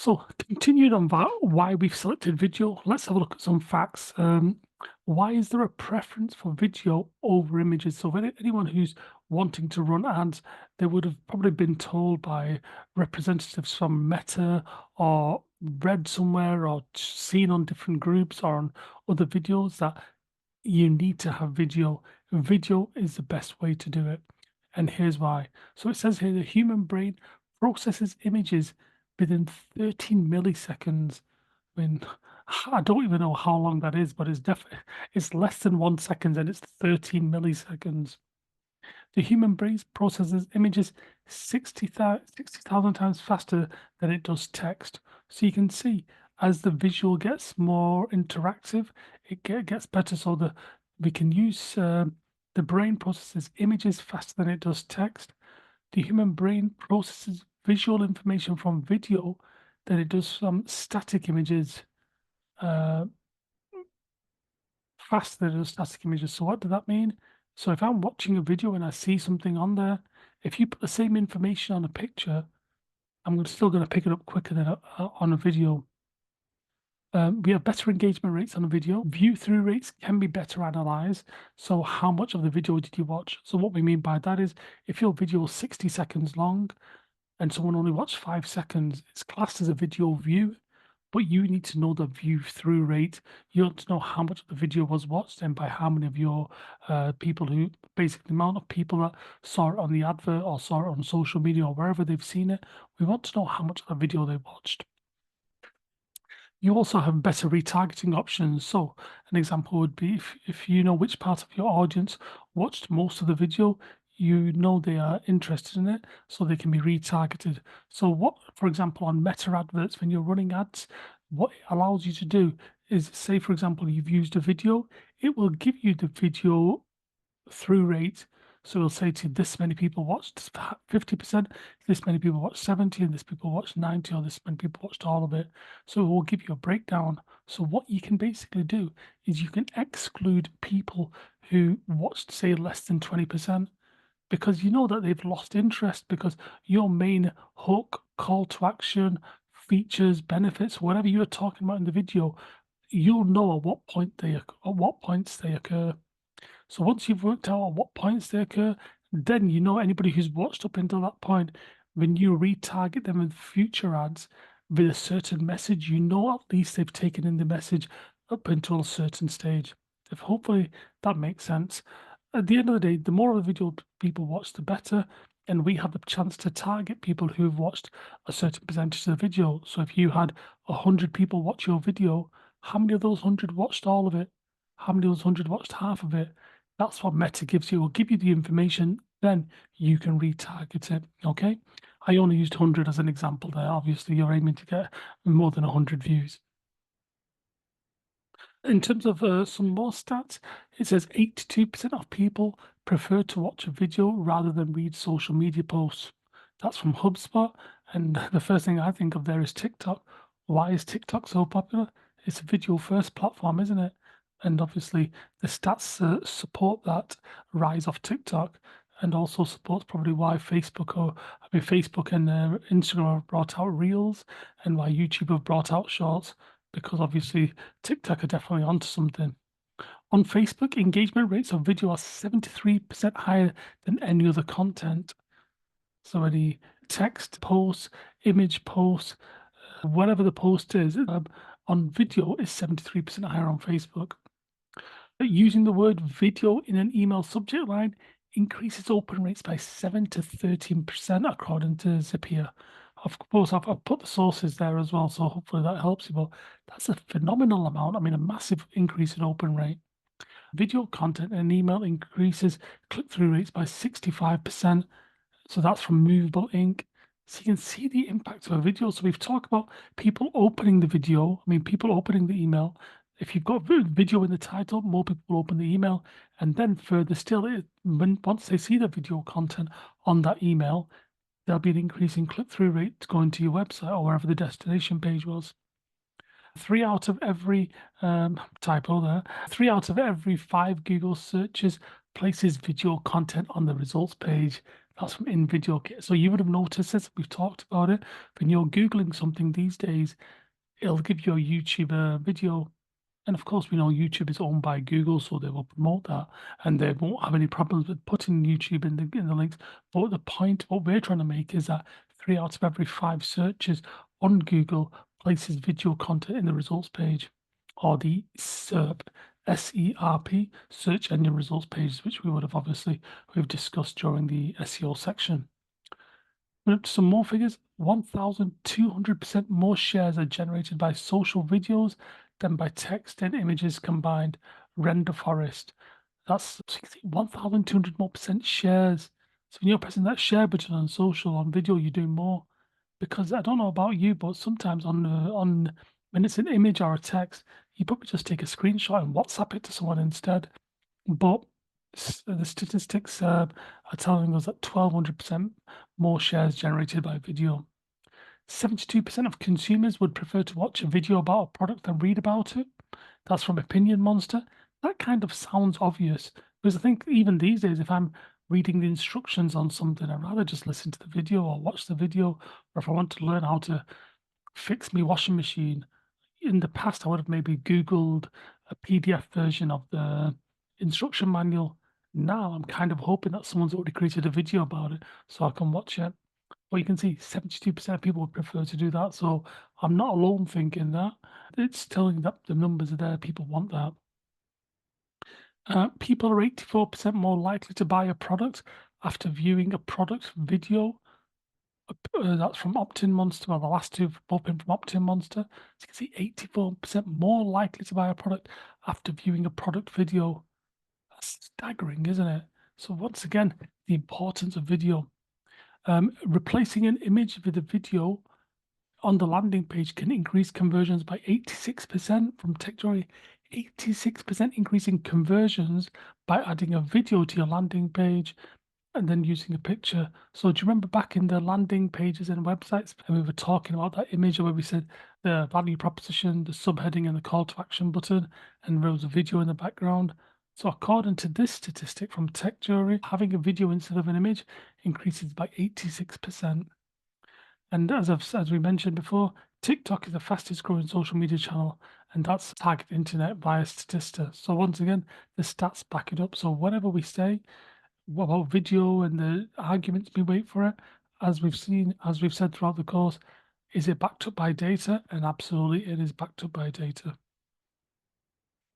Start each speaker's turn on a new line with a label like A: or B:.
A: So, continuing on that, why we've selected video, let's have a look at some facts. Why is there a preference for video over images? So, anyone who's wanting to run ads, they would have probably been told by representatives from Meta or read somewhere or seen on different groups or on other videos that you need to have video. Video is the best way to do it. And here's why. So it says here the human brain processes images within 13 milliseconds. I mean, I don't even know how long that is, but it's less than 1 second and it's 13 milliseconds. The human brain processes images 60,000 times faster than it does text. So you can see as the visual gets more interactive, it gets better. So we can use the brain processes images faster than it does text. The human brain processes visual information from video than it does from static images. Uh, Faster than static images. So what does that mean? So if I'm watching a video and I see something on there, if you put the same information on a picture, still going to pick it up quicker than on a video. We have better engagement rates on a video. View through rates can be better analyzed. So how much of the video did you watch? So what we mean by that is if your video is 60 seconds long and someone only watched 5 seconds, it's classed as a video view. But you need to know the view through rate. You want to know how much of the video was watched and by how many of your people who, basically the amount of people that saw it on the advert or saw it on social media or wherever they've seen it. We want to know how much of the video they watched. You also have better retargeting options. So an example would be if you know which part of your audience watched most of the video, you know they are interested in it, so they can be retargeted. So what, for example, on Meta adverts, when you're running ads, what it allows you to do is say, for example, you've used a video, it will give you the video through rate. So it'll say to you, this many people watched 50%, this many people watched 70, and this people watched 90, or this many people watched all of it. So it will give you a breakdown. So what you can basically do is you can exclude people who watched, say, less than 20%, because you know that they've lost interest because your main hook, call to action, features, benefits, whatever you're talking about in the video, you'll know at what points they occur. So once you've worked out at what points they occur, then you know anybody who's watched up until that point, when you retarget them with future ads with a certain message, you know at least they've taken in the message up until a certain stage. If hopefully that makes sense. At the end of the day, the more of the video people watch, the better. And we have the chance to target people who've watched a certain percentage of the video. So if you had 100 people watch your video, how many of those 100 watched all of it? How many of those 100 watched half of it? That's what Meta gives you. It will give you the information, then you can retarget it. Okay. I only used 100 as an example there. Obviously, you're aiming to get more than 100 views. In terms of some more stats, it says 82% of people prefer to watch a video rather than read social media posts. That's from HubSpot. And the first thing I think of there is TikTok. Why is TikTok so popular? It's a video first platform, isn't it? And obviously, the stats support that rise of TikTok, and also supports probably why Facebook and Instagram have brought out Reels, and why YouTube have brought out Shorts, because obviously TikTok are definitely onto something. On Facebook, engagement rates of video are 73% higher than any other content. So any text posts, image posts, whatever the post is, on video is 73% higher on Facebook. Using the word video in an email subject line increases open rates by 7 to 13%, according to Zapier. Of course, I've put the sources there as well, so hopefully that helps you. But that's a phenomenal amount. I mean, a massive increase in open rate. Video content in an email increases click-through rates by 65%. So that's from movable ink. So you can see the impact of a video. So we've talked about people opening the video. I mean, people opening the email. If you've got video in the title, more people open the email. And then further still, once they see the video content on that email, there'll be an increase in click-through rate going to your website or wherever the destination page was. 3 out of every typo there. 3 out of every 5 Google searches places video content on the results page. That's from in video kit. So you would have noticed this. We've talked about it. When you're Googling something these days, it'll give you a YouTube video. And of course, we know YouTube is owned by Google, so they will promote that, and they won't have any problems with putting YouTube in the links. But the point, what we're trying to make is that 3 out of every 5 searches on Google places video content in the results page, or the SERP, search engine results pages, which we've discussed during the SEO section. We're up to some more figures. 1,200% more shares are generated by social videos than by text and images combined. Render forest. That's 1,200 more percent shares. So when you're pressing that share button on social, on video, you're doing more. Because I don't know about you, but sometimes on when it's an image or a text, you probably just take a screenshot and WhatsApp it to someone instead. But the statistics are telling us that 1,200% more shares generated by video. 72% of consumers would prefer to watch a video about a product than read about it. That's from Opinion Monster. That kind of sounds obvious because I think even these days, if I'm reading the instructions on something, I'd rather just listen to the video or watch the video. Or if I want to learn how to fix my washing machine, in the past, I would have maybe Googled a PDF version of the instruction manual. Now I'm kind of hoping that someone's already created a video about it so I can watch it. But you can see 72% of people would prefer to do that. So I'm not alone thinking that. It's telling that the numbers are there, people want that. People are 84% more likely to buy a product after viewing a product video. That's from Opt-in Monster. Well, the last two have both been from Opt-in Monster. So you can see 84% more likely to buy a product after viewing a product video. That's staggering, isn't it? So once again, the importance of video. Replacing an image with a video on the landing page can increase conversions by 86% from TechJoy. 86% increase in conversions by adding a video to your landing page and then using a picture. So do you remember back in the landing pages and websites, and we were talking about that image where we said the value proposition, the subheading, and the call to action button, and there was a video in the background. So according to this statistic from TechJury, having a video instead of an image increases by 86%. And as we mentioned before, TikTok is the fastest growing social media channel, and that's tagged internet via Statista. So once again, the stats back it up. So whatever we say, what about video and the arguments we wait for it, as we've said throughout the course, is it backed up by data? And absolutely, it is backed up by data.